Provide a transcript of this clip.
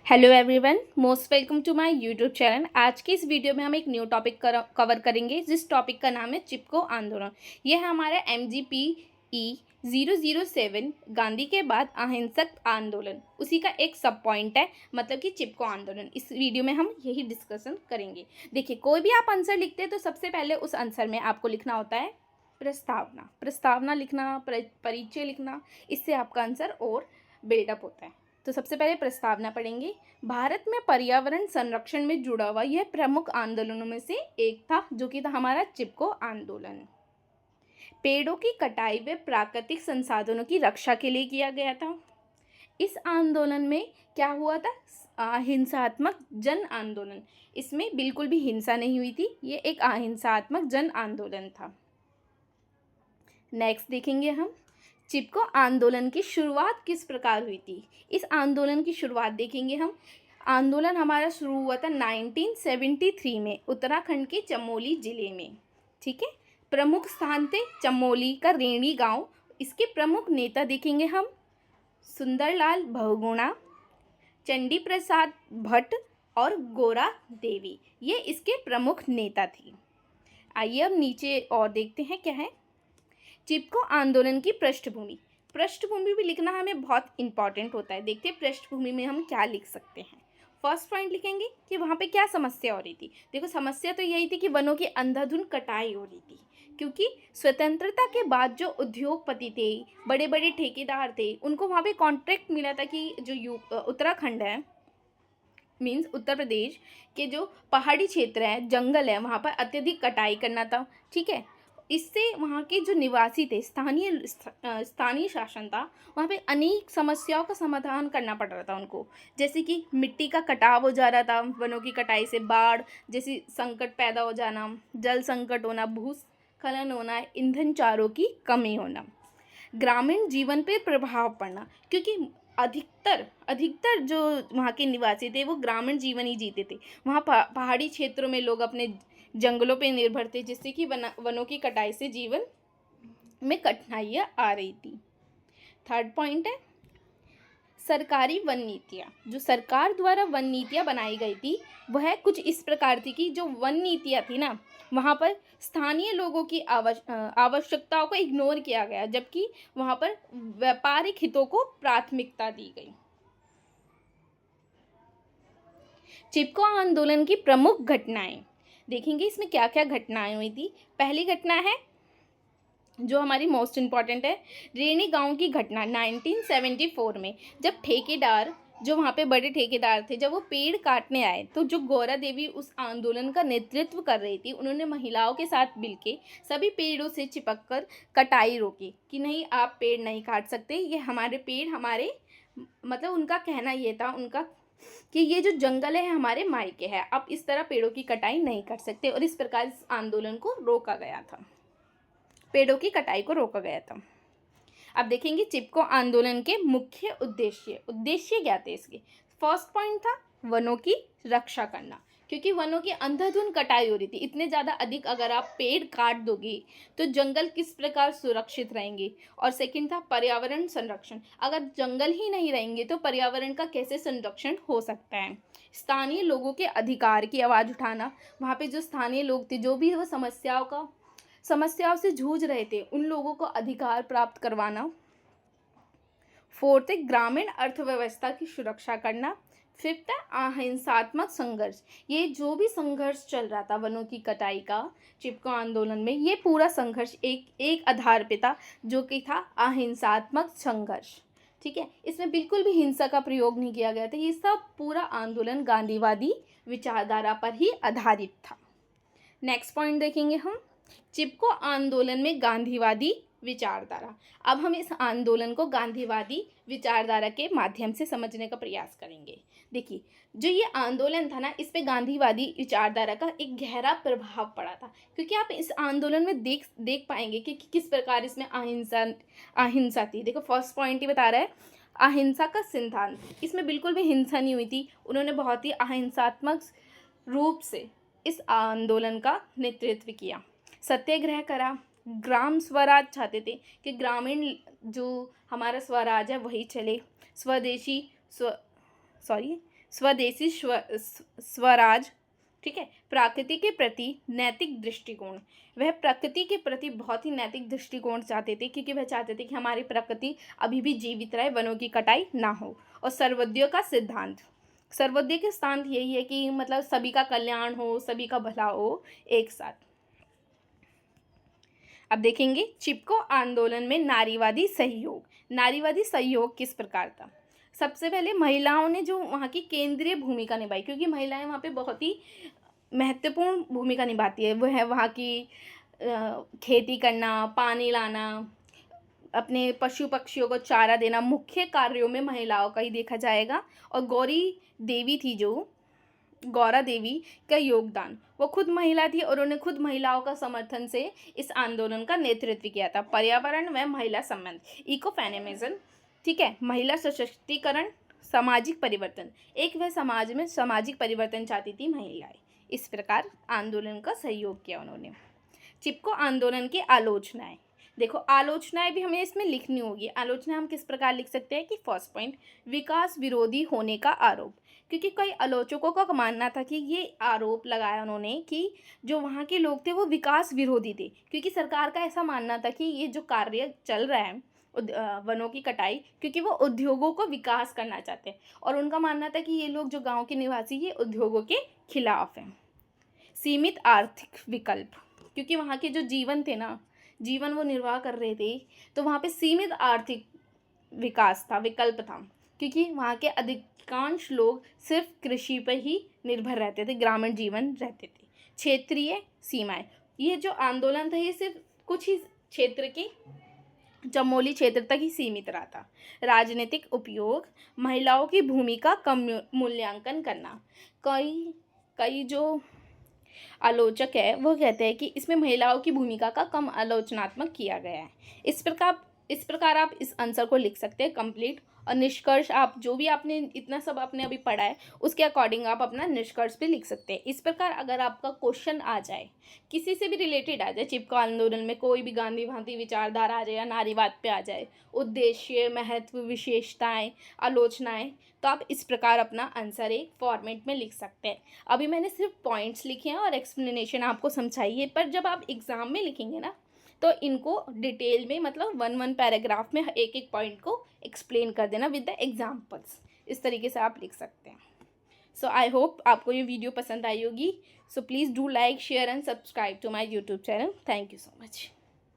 Hello everyone, most welcome to my YouTube channel. आज की इस वीडियो में हम एक न्यू टॉपिक कवर करेंगे, जिस टॉपिक का नाम है चिपको आंदोलन। यह है हमारा MGPE 007 गांधी के बाद अहिंसक आंदोलन, उसी का एक सब पॉइंट है, मतलब कि चिपको आंदोलन। इस वीडियो में हम यही डिस्कशन करेंगे। देखिए, कोई भी आप आंसर लिखते हैं तो सबसे पहले उस आंसर में आपको लिखना होता है प्रस्तावना लिखना, परिचय लिखना। इससे आपका आंसर और बिल्डअप होता है। तो सबसे पहले प्रस्तावना पढ़ेंगे। भारत में पर्यावरण संरक्षण में जुड़ा हुआ यह प्रमुख आंदोलनों में से एक था, जो कि था हमारा चिपको आंदोलन। पेड़ों की कटाई व प्राकृतिक संसाधनों की रक्षा के लिए किया गया था। इस आंदोलन में क्या हुआ था? अहिंसात्मक जन आंदोलन। इसमें बिल्कुल भी हिंसा नहीं हुई थी, ये एक अहिंसात्मक जन आंदोलन था। नेक्स्ट देखेंगे हम, चिपको आंदोलन की शुरुआत किस प्रकार हुई थी। इस आंदोलन की शुरुआत देखेंगे हम। आंदोलन हमारा शुरू हुआ था 1973 में उत्तराखंड के चमोली जिले में। ठीक है, प्रमुख स्थान थे चमोली का रेणी गांव। इसके प्रमुख नेता देखेंगे हम, सुंदरलाल बहुगुणा, चंडी प्रसाद भट्ट और गोरा देवी। ये इसके प्रमुख नेता थी। आइए अब नीचे और देखते हैं क्या है। चिपको आंदोलन की पृष्ठभूमि भी लिखना हमें बहुत इंपॉर्टेंट होता है। देखते हैं पृष्ठभूमि में हम क्या लिख सकते हैं। फर्स्ट पॉइंट लिखेंगे कि वहाँ पे क्या समस्या हो रही थी। देखो, समस्या तो यही थी कि वनों की अंधाधुंध कटाई हो रही थी, क्योंकि स्वतंत्रता के बाद जो उद्योगपति थे, बड़े बड़े ठेकेदार थे, उनको वहाँ पे कॉन्ट्रैक्ट मिला था कि जो उत्तराखंड है, मीन्स उत्तर प्रदेश के जो पहाड़ी क्षेत्र है, जंगल है, वहाँ पर अत्यधिक कटाई करना था। ठीक है, इससे वहाँ के जो निवासी थे, स्थानीय शासन था, वहाँ पे अनेक समस्याओं का समाधान करना पड़ रहा था उनको। जैसे कि मिट्टी का कटाव हो जा रहा था, वनों की कटाई से बाढ़ जैसी संकट पैदा हो जाना, जल संकट होना, भूस्खलन होना, ईंधन चारों की कमी होना, ग्रामीण जीवन पर प्रभाव पड़ना, क्योंकि अधिकतर जो वहाँ के निवासी थे वो ग्रामीण जीवन ही जीते थे। वहाँ पहाड़ी क्षेत्रों में लोग अपने जंगलों पे निर्भर थे, जिससे कि वनों की कटाई से जीवन में कठिनाइयाँ आ रही थी। थर्ड पॉइंट है सरकारी वन नीतियाँ। जो सरकार द्वारा वन नीतियाँ बनाई गई थी वह कुछ इस प्रकार थी कि जो वन नीतियाँ थी ना, वहाँ पर स्थानीय लोगों की आवश्यकताओं को इग्नोर किया गया, जबकि वहाँ पर व्यापारिक हितों को प्राथमिकता दी गई। चिपको आंदोलन की प्रमुख घटनाएं देखेंगे। इसमें क्या क्या घटनाएं हुई थी। पहली घटना है जो हमारी मोस्ट इम्पॉर्टेंट है, रेणी गांव की घटना 1974 में, जब ठेकेदार, जो वहाँ पे बड़े ठेकेदार थे, जब वो पेड़ काटने आए, तो जो गौरा देवी उस आंदोलन का नेतृत्व कर रही थी, उन्होंने महिलाओं के साथ मिलके सभी पेड़ों से चिपक कर कटाई रोकी कि नहीं, आप पेड़ नहीं काट सकते, ये हमारे पेड़, हमारे, मतलब उनका कहना ये था उनका कि ये जो जंगल है हमारे मायके है, आप इस तरह पेड़ों की कटाई नहीं कर सकते। और इस प्रकार इस आंदोलन को रोका गया था, पेड़ों की कटाई को रोका गया था। अब देखेंगे चिपको आंदोलन के मुख्य उद्देश्य क्या थे इसके। फर्स्ट पॉइंट था वनों की रक्षा करना, क्योंकि वनों की अंधाधुंध कटाई हो रही थी। इतने ज़्यादा अधिक अगर आप पेड़ काट दोगे तो जंगल किस प्रकार सुरक्षित रहेंगे। और सेकंड था पर्यावरण संरक्षण। अगर जंगल ही नहीं रहेंगे तो पर्यावरण का कैसे संरक्षण हो सकता है। स्थानीय लोगों के अधिकार की आवाज़ उठाना। वहाँ पे जो स्थानीय लोग थे, जो भी वो समस्याओं से जूझ रहे थे, उन लोगों को अधिकार प्राप्त करवाना। फोर्थ है ग्रामीण अर्थव्यवस्था की सुरक्षा करना। फिफ्थ है अहिंसात्मक संघर्ष। ये जो भी संघर्ष चल रहा था वनों की कटाई का चिपको आंदोलन में, ये पूरा संघर्ष एक आधार पे था, जो कि था अहिंसात्मक संघर्ष। ठीक है, इसमें बिल्कुल भी हिंसा का प्रयोग नहीं किया गया था। ये सब पूरा आंदोलन गांधीवादी विचारधारा पर ही आधारित था। नेक्स्ट पॉइंट देखेंगे हम, चिपको आंदोलन में गांधीवादी विचारधारा। अब हम इस आंदोलन को गांधीवादी विचारधारा के माध्यम से समझने का प्रयास करेंगे। देखिए, जो ये आंदोलन था ना, इस पे गांधीवादी विचारधारा का एक गहरा प्रभाव पड़ा था, क्योंकि आप इस आंदोलन में देख पाएंगे कि किस प्रकार इसमें अहिंसा थी। देखो, फर्स्ट पॉइंट ही बता रहा है अहिंसा का सिद्धांत। इसमें बिल्कुल भी हिंसा नहीं हुई थी। उन्होंने बहुत ही अहिंसात्मक रूप से इस आंदोलन का नेतृत्व किया, सत्याग्रह करा, ग्राम स्वराज चाहते थे कि ग्रामीण जो हमारा स्वराज है वही चले, स्वदेशी स्वराज, ठीक है। प्रकृति के प्रति नैतिक दृष्टिकोण, वह प्रकृति के प्रति बहुत ही नैतिक दृष्टिकोण चाहते थे, क्योंकि वह चाहते थे कि हमारी प्रकृति अभी भी जीवित रहे, वनों की कटाई ना हो। और सर्वोदय का सिद्धांत, सर्वोदय के सिद्धांत यही है कि मतलब सभी का कल्याण हो, सभी का भला हो एक साथ। अब देखेंगे चिपको आंदोलन में नारीवादी सहयोग। नारीवादी सहयोग किस प्रकार था? सबसे पहले महिलाओं ने जो वहाँ की केंद्रीय भूमिका निभाई, क्योंकि महिलाएं वहाँ पे बहुत ही महत्वपूर्ण भूमिका निभाती है। वो है वहाँ की खेती करना, पानी लाना, अपने पशु पक्षियों को चारा देना, मुख्य कार्यों में महिलाओं का ही देखा जाएगा। और गौरा देवी का योगदान, वो खुद महिला थी और उन्होंने खुद महिलाओं का समर्थन से इस आंदोलन का नेतृत्व किया था। पर्यावरण व महिला संबंध, इको फेमिनिज्म, ठीक है। महिला सशक्तिकरण, सामाजिक परिवर्तन, एक वह समाज में सामाजिक परिवर्तन चाहती थी महिलाएं। इस प्रकार आंदोलन का सहयोग किया उन्होंने। चिपको आंदोलन की आलोचनाएं, देखो आलोचनाएं भी हमें इसमें लिखनी होगी। आलोचना हम किस प्रकार लिख सकते हैं कि फर्स्ट पॉइंट, विकास विरोधी होने का आरोप, क्योंकि कई आलोचकों का मानना था कि ये आरोप लगाया उन्होंने कि जो वहाँ के लोग थे वो विकास विरोधी थे, क्योंकि सरकार का ऐसा मानना था कि ये जो कार्य चल रहा है वनों की कटाई, क्योंकि वो उद्योगों को विकास करना चाहते हैं, और उनका मानना था कि ये लोग जो गाँव के निवासी ये उद्योगों के खिलाफ हैं। सीमित आर्थिक विकल्प, क्योंकि वहाँ के जो जीवन थे ना, जीवन वो निर्वाह कर रहे थे, तो वहाँ पे सीमित आर्थिक विकास था, विकल्प था, क्योंकि वहाँ के अधिकांश लोग सिर्फ कृषि पर ही निर्भर रहते थे, ग्रामीण जीवन रहते थे। क्षेत्रीय सीमाएं, ये जो आंदोलन था ये सिर्फ कुछ ही क्षेत्र के चमोली क्षेत्र तक ही सीमित रहा था। राजनीतिक उपयोग, महिलाओं की भूमिका कम मूल्यांकन करना, कई जो आलोचक है वो कहते हैं कि इसमें महिलाओं की भूमिका का कम आलोचनात्मक किया गया है। इस प्रकार आप इस आंसर को लिख सकते हैं कंप्लीट, और निष्कर्ष आप जो भी आपने इतना सब आपने अभी पढ़ा है उसके अकॉर्डिंग आप अपना निष्कर्ष भी लिख सकते हैं। इस प्रकार अगर आपका क्वेश्चन आ जाए, किसी से भी रिलेटेड आ जाए, चिपको आंदोलन में कोई भी गांधी वादी विचारधारा आ जाए या नारीवाद पे आ जाए, उद्देश्य, महत्व, विशेषताएं, आलोचनाएं, तो आप इस प्रकार अपना आंसर एक फॉर्मेट में लिख सकते हैं। अभी मैंने सिर्फ पॉइंट्स लिखे हैं और एक्सप्लेनेशन आपको समझाई है, पर जब आप एग्ज़ाम में लिखेंगे ना तो इनको डिटेल में मतलब वन पैराग्राफ में एक एक पॉइंट को एक्सप्लेन कर देना विद द एग्जाम्पल्स। इस तरीके से आप लिख सकते हैं। सो आई होप आपको ये वीडियो पसंद आई होगी। So please do like, share and subscribe to my YouTube channel. Thank you so much.